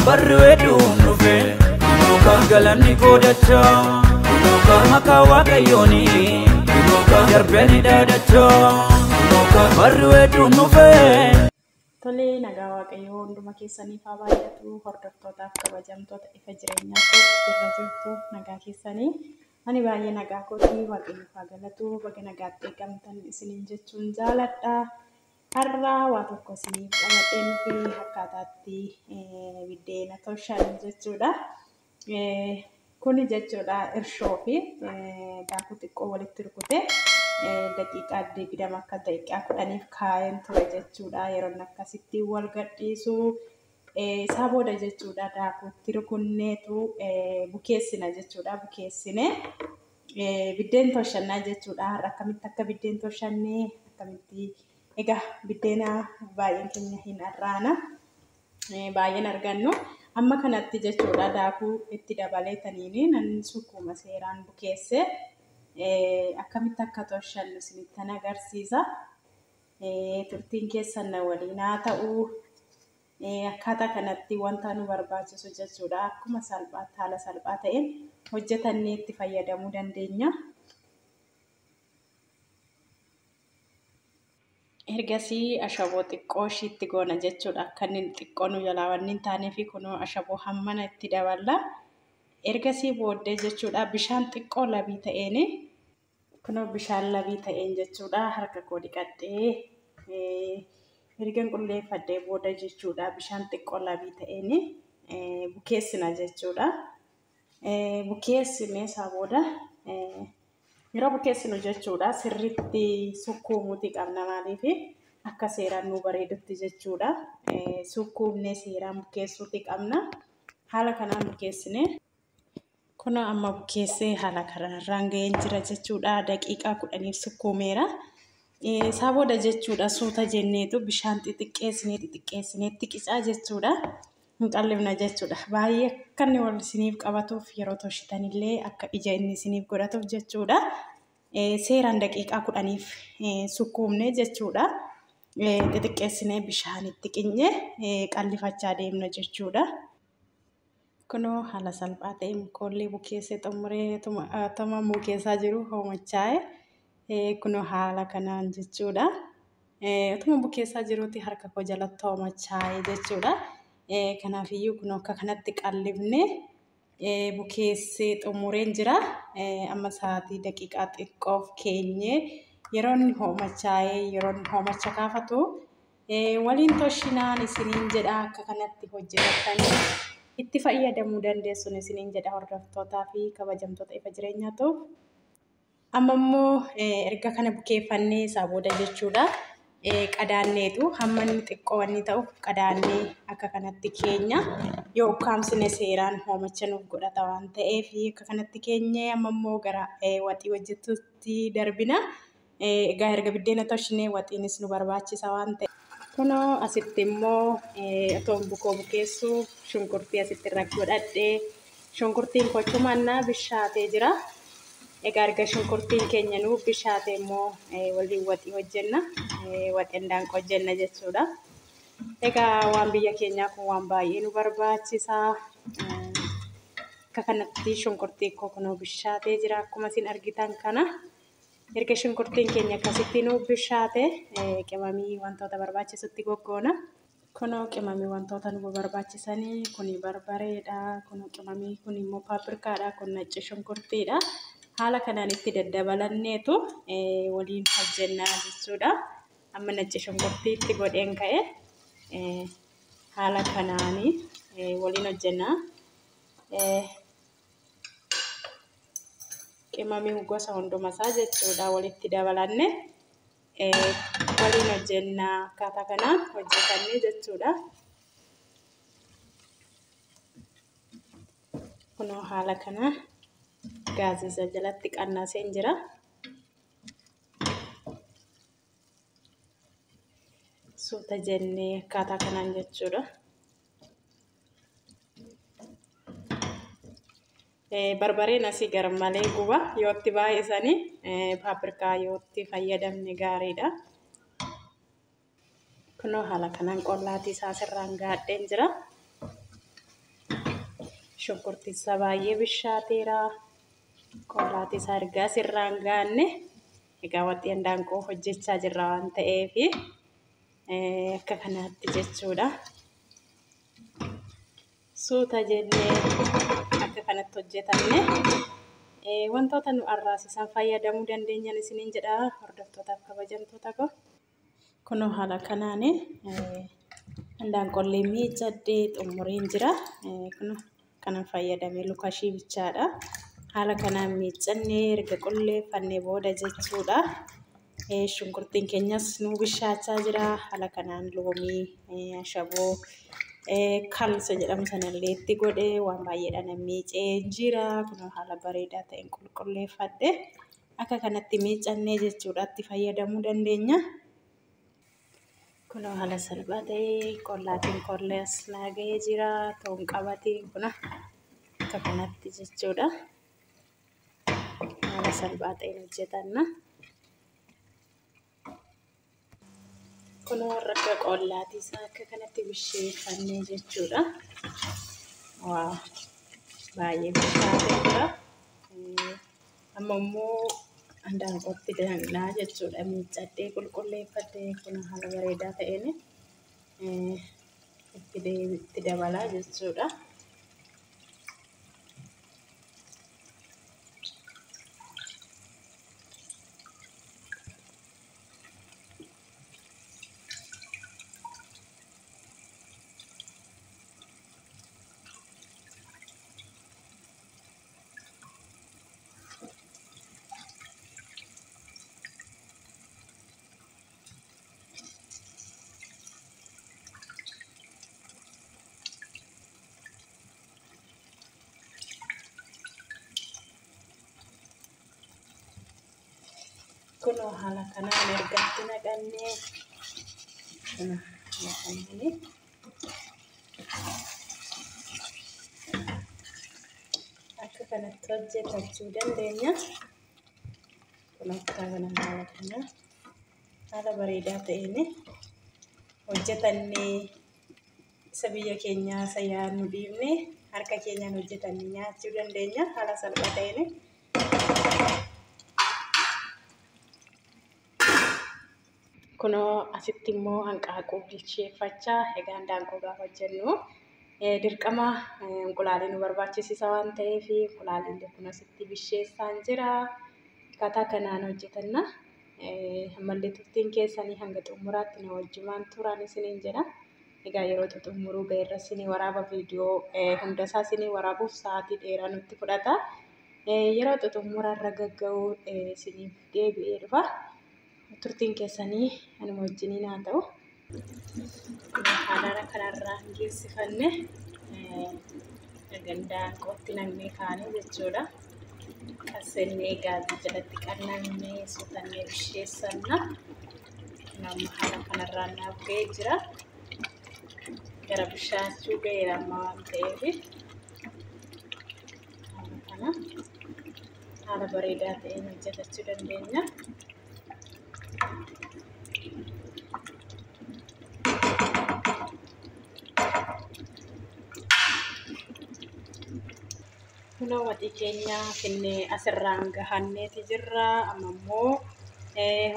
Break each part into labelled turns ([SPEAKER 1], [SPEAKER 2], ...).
[SPEAKER 1] barreedu nufe nuka galani godacha nuka makawa kayoni nuka jarbeni dadacha nuka barreedu nufe.
[SPEAKER 2] Tole nagaa waaqayyoo hunduma keessanii faa baay'atu hordoftootaaf kabajamtoota ifa jireenyaa irra jirtu nagaa keessanii ani baay'ee nagaa kootii waaqayyoo faa galatu baga nagaatti eegamtan isiniin jechuun jaaladha. Har'a waa tokko isiniif qabateen fi akkaataatti biddeena tolchan jechuudha. Kuni jechuudha irshoo fi daakuu xiqqoo walitti rukutee daqiiqaa 20 akka daqiiqaa 10 kaa'een ture jechuudha. Yeroo akkasitti wal gadhiisu isaa booda jechuudha daakuutti rukunneetu bukeessina jechuudha. Bukeessine biddeen tolchannaa jechuudha. Har'a akkamitti akka biddeen tolchannee akkamitti egaa biddeena baay'een keenya hin arraana baay'een argannu amma kanatti jechuudha. Daakuu itti dabaleetaniin nan sukkuma seeraan bukeesse akkamitti akka tolchannu isinitti agarsiisa. Turtiin keessan waliin haa ta'u. Akkaataa kanatti wanta nu barbaachisu jechuudha. Akkuma salphaatti haala salphaa ta'een hojjetannee itti fayyadamuu dandeenya. Ergasii ashaboo xiqqoo ishiitti goona jechuudha. Akka inni xiqqoo nu jalaa wanni hin taanee fi kunoo ashaboo hammana itti daballa. Ergasii booddee jechuudha bishaan xiqqoo labii ta'een kunoo bishaan labii ta'een jechuudha. Harka koo dhiqadhee ergan qulleeffadhee booda jechuudha bishaan xiqqoo labii ta'een bukeessina jechuudha. Bukeessine isaa booda yeroo bukeessinu jechuudha sirriitti sukkuumuuti qabna maaliif akka seeraan nu bareedutti jechuudha. Sukkuumnee seeraan bukeessuuti qabna. Haala kanaan bukeessine kun amma bukeessee haala kanarraan ga'een jira jechuudha. Daqiiqaa 10 sukkuumeera. Isaa booda jechuudha suuta jenneetu bishaan xixiqqeessineetti qicaa jechuudha. Hin qallifna jechuudha. Baay'ee akka inni wal isiniif qabatuuf yeroo tolchitanillee akka ija inni isiniif godhatuuf jechuudha. Seeraan daqiiqaa 10 sukkuumne jechuudha. Xixiqqeessinee bishaanitti qinyee qallifachaa deemna jechuudha. Kunoo haala salphaa ta'een koollee bukeessee xumuree tuma bukeessaa jiru hoomachaa'e kunoo haala kanaan jechuudha. Tuma bukeessaa jiruuti harka koo jalatti hoomachaa'e jechuudha. Kanaafiyyuu kunoo akka kanatti qallifne bukeessee xumureen jira. Amma sa'aatii daqiiqaa xiqqoof keenyee yeroo inni hoomachaa'e yeroo inni hoomacha kaafatu waliin tolchinaan isiniin jedha. Akka kanatti hojjetatanii itti fayyadamuu dandeessuun isiniin jedha hordoftootaa fi kabajamtoota ifa jireenyaa ta'u. Amma immoo erga kana bukeeffannee isaa booda jechuudha. Qadaanneetu hamma inni xiqqoo wanni ta'u qadaannee akka kanatti keenya yoo ukkaamsine seeraan hoomacha nuuf godhata waan ta'eef akka kanatti keenyee amma immoo gara waxii hojjetuutti darbina. Egaa erga biddeena tolchinee waxiinis nu barbaachisa waan ta'eef. Kunoo asitti immoo otoo bukoo bukeessu shunkurtii asitti irra godhadhee shunkurtiin kochumannaa bishaatee jira. Egaa erga shunkurtiin keenya nu bishaate immoo waliin waxii hojjenna. Waxii daanqoo hojjenna jechuudha. Egaa waan biyya keenyaa kun waan baay'ee nu barbaachisa. Akka kanatti shunkurtiin koo kunoo bishaatee jira akkuma isin argitan kana. Erga shunkurtiin keenya akkasitti nu bishaate qimamii wantoota barbaachisutti goggoona. Kunoo qimamii wantoota nu barbaachisanii kuni barbareedha. Kunoo qimamii kun immoo paapirkaadha. Kun nacci shunkurtiidha. Haala kanaan itti daddabalanneetu waliin hojjennaa jechuudha. Amma nacci shunkurtiitti godheen ka'e haala kanaanii waliin hojjennaa. Qimamii gosa hundumasaa jechuudha walitti dabalanne waliin hojjennaa. Akkaataa kanaan hojjetannee jechuudha. Kunoo haala kanaa gaazisa jalatti qannaaseen jira. Suuta jennee akkaataa kanaan jechuudha. Barbareen asii garmalee guba yootti baay'isanii paapirkaa yootti fayyadamne gaariidha. Kunoo haala kanaan qollaatii isaa sirraan gaadheen jira. shunkurtii isaa baay'ee bishaateera. Qollaatii isaa ergaa sirraan gaanne egaa waxii handaanqoo hojjechaa jirra waan ta'eef akka kanaatti jechuudha. Suuta jennee akka kanatti hojjetanne wantoota nu arraasisan fayyadamuu dandeenyan isiniin jedha hordoftootaaf kabajamtoota koo. Kunoo haala kanaan handaanqollee miiccadhee xumuriin jira. Kunoo kanan fayyadamee luka ishii bichaadha. Haala kanaan miiccannee erga qulleeffannee booda jechuudha. Shunkurtiin keenyas nu bishaachaa jira. Haala kanaan loomii, ashaboo, kalsa jedhamu sanallee itti godhee waan baay'eedhaan miicee jira. Kunoo haala bareedaa ta'een qulqulleeffadhe akka kanatti miiccannee jechuudha itti fayyadamuu dandeenya. Kunoo haala salphaa ta'ee qollaatiin qollees naagee jira. Ta'uun qabatiin kunoo akka kanatti jechuudha. Haala salphaa ta'een hojjetanna. Kunoo rakka qollaatii isaa akka kanatti bisheeffannee jechuudha. Waa baay'ee bishaatee jira. Amma immoo handaanqootti danglaa jechuudha. Miiccadhee qulqulleeffadhee kunoo haala bareedaa ta'een itti dabalaa jechuudha. Kunoo haala kanaan ergatti naqannee akka kanatti hojjetachuu dandeenya. Kunoo akka kanaan haala bareedaa ta'een hojjetannee isa biyya keenyaa isa yaadnu dhiibne harka keenyaan hojjetannee nyaachuu dandeenya. Haala salphaa ta'een kunoo asitti immoo hanqaaquu bilcheeffachaa egaa handaanqoo gaafa hojjennu dirqama inqulaalee nu barbaachisa waan ta'eef inqulaalee kun asitti bisheessaan jira. Akkaataa kanaan hojjetanna. Ammallee turtiin keessanii hanga xumuraatti na wajjumaan turan isiniin jedha. Egaa yeroo xumuruu ga'eerra isinii waraaba viidiyoo hundasaa isinii waraabuuf sa'aatii dheeraa nutti fudhata. Yeroo xumuraarra gagga'uu isiniif deebi'ee dhufa. Turtiin keessanii anuma wajjiniin haa ta'u. Haala kanarraa geessifanne handaanqootti naqnee kaanee jechuudha. Qassennee gaazii jalatti qannannee suutannee bisheessanna. Nama haala kanarraa naaf ga'ee jira. Gara bishaachuu ga'eera amma waan ta'eef haala kana haala bareedaa ta'een hojjetachuu dandeenya. Kunoo waxii keenya finnee asirraan gahanneeti jirra. Amma immoo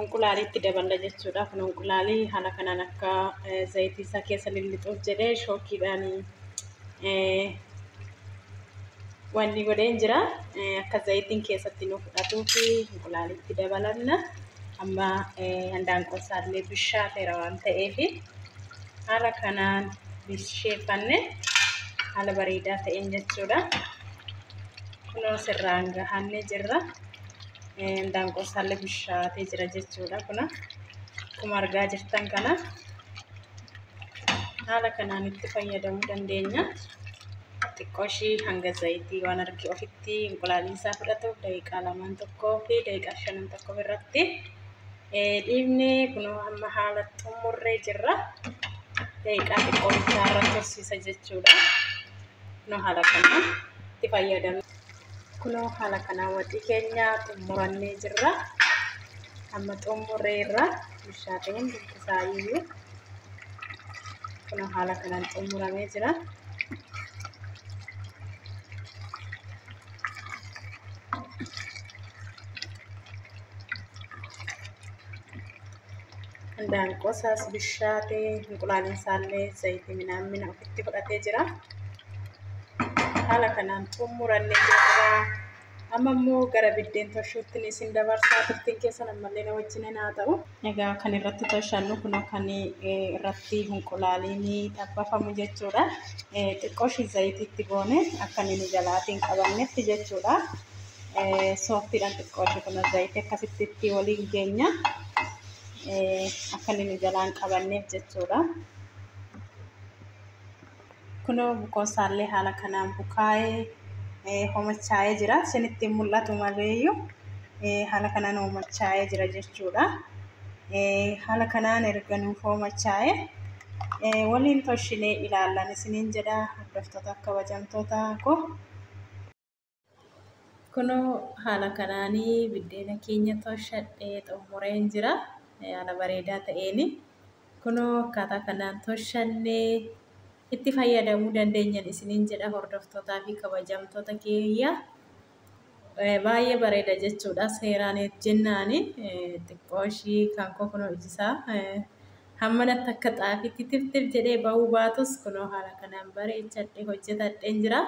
[SPEAKER 2] inqulaaliitti daballa jechuudha. Kun inqulaalii haala kanaan akka zayitii isaa keessa lillixuuf jedhee shookiidhaan wanni godheen jira. Akka zayitiin keessatti nu fudhatuu fi inqulaaliitti dabalanna. Amma handaanqoo isaallee bishaateera waan ta'eef haala kanaan bisheeffanne haala bareedaa ta'een jechuudha. Kunoo sirraan gahannee jirra. Handaanqoo isaallee bishaatee jira jechuudha. Kuna akkuma argaa jirtan kana haala kanaan itti fayyadamuu dandeenya. Xiqqoo ishii hanga zayitii waan argi ofitti inqulaalii isaa fudhatuuf daqiiqaa 2 fi daqiiqaa 5 irratti dhiibnee kunoo amma haala xumurree jirra. Daqiiqaa xiqqoo isaa irratti horsiisa jechuudha. Kunoo haala kanaan itti fayyadamu. Kunoo haala kanaan waxii keenya xumurannee jirra. Amma xumurreerra bishaatee hundi isaayyuu kunoo haala kanaan xumuramee jira. Handaanqoo isaas bishaatee hinqulaaleen isaallee zayitii minaan ofitti fudhatee jira. Haala kanaan xumurannee jirra. Amma immoo gara biddeen toshuutti isin dabarsaa turtiin keessan ammallee na wajjin haa ta'u. Egaa kan irratti toshannu kun kan irratti hinqulaaliin xabbafamu jechuudha. Xiqqoo ishii zayitiitti goone akka inni jalaatiin qabannetti jechuudha. Sooftiidhaan xiqqoo ishii kun zayitii akkasitti waliin geenya. Akka inni jalaan qabanneef jechuudha. Kunoo bukoon isaallee haala kanaan bukaa'ee homachaa'ee jira. Isinitti mul'atu maleeyyuu haala kanaan homachaa'ee jira jechuudha. Haala kanaan erga nuuf homachaa'ee waliin toshinee ilaallan isiniin jedha hordoftoota kabajamtoota koo. Kunoo haala kanaanii biddeena keenya toshadhee xumureen jira. Haala bareedaa ta'een kunoo akkaataa kanaan toshannee itti fayyadamuu dandeenyan isiniin jedha hordoftootaa fi kabajamtoota kiyya. Baay'ee bareeda jechuudha. Seeraan jennaani xiqqoo ishii kan kunoo ijisaa hammanatti akka xaafiitti tiftif jedhee bahuu baatus kunoo haala kanaan bareechadhee hojjetadheen jira.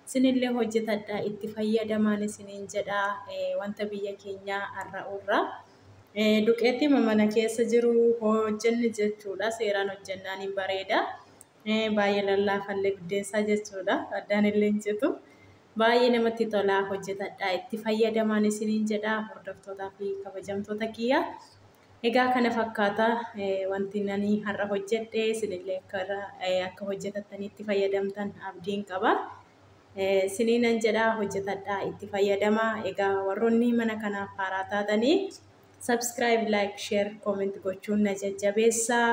[SPEAKER 2] Isinillee hojjetadhaa itti fayyadamaan isiniin jedha wanta biyya keenyaa har'aurra. Duqeetti mana keessa jiru hojjenni jechuudha. Seeraan hojjennaan hin bareeda. Baay'ee lallaafallee biddeensaa jechuudha. Addaan illee hin citu. Baay'ee namatti tolaa hojjetadhaa itti fayyadamaan isiniin jedha hordoftootaa fi kabajamtoota kiyya. Egaa kana fakkaata wanti nani har'a hojjedhe isinillee akka hojjetattanii itti fayyadamtan abdiin qaba. Isiniinan jedha hojjetadhaa itti fayyadamaa. Egaa warroonni mana kanaaf haaraa taatanii subscribe, like, share, comment gochuun na jajjabeessaa.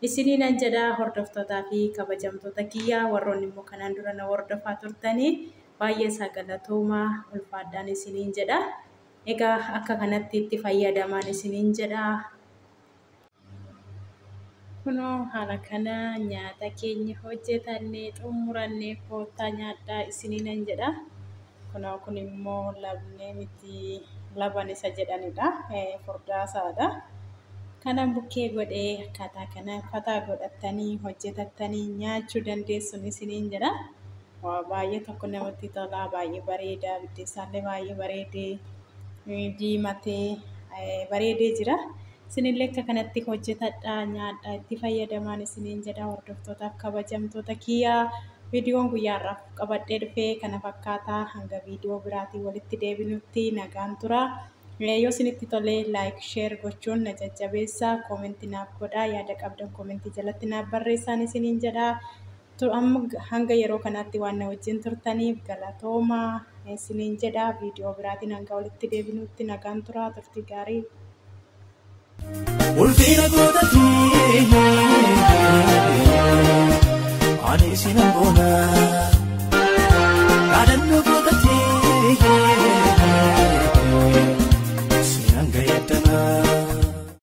[SPEAKER 2] Isiniinan jedha hordoftootaa fi kabajamtoota kiyya warroonni immoo kanaan dura na hordofaa turtanii baay'ee isaa galatoomaa ulfaadhaan isiniin jedha. Egaa akka kanatti itti fayyadamaan isiniin jedha. Kunoo haala kana nyaata keenya hojjetannee xumurannee koottaa nyaadhaa isiniinan jedha. Kunoo kun immoo labnee miti laban isa jedhanidha. Furdaasaadha. Kanan bukkee godhee akkaataa kanaan fataa godhattanii hojjetattanii nyaachuu dandeessuun isiniin jedha. Baay'ee tokko namatti tola. Baay'ee bareeda. Biddeessaallee baay'ee bareedee diimatee bareedee jira. Isinillee akka kanatti hojjetadhaa nyaadhaa itti fayyadamaan isiniin jedha hordoftootaaf kabajamtoota kiyyaa. Viidiyoon guyyaarraaf qabadhee dhufee kana fakkaataa hanga viidiyoo biraatiin walitti deebinutti nagaan tura. Yoo isinitti tolee like, share gochuun na jajjabeessaa. Koomentii naaf godhaa. Yaada qabdan koomentii jalatti naaf barreessaa isiniin jedha. Amma hanga yeroo kanatti waan na wajjin turtaniif galatoomaa isiniin jedha. Viidiyoo biraatiin hanga walitti deebinutti nagaan tura. Turtii gaarii.
[SPEAKER 1] Ulfina godhatii ani isinan boona.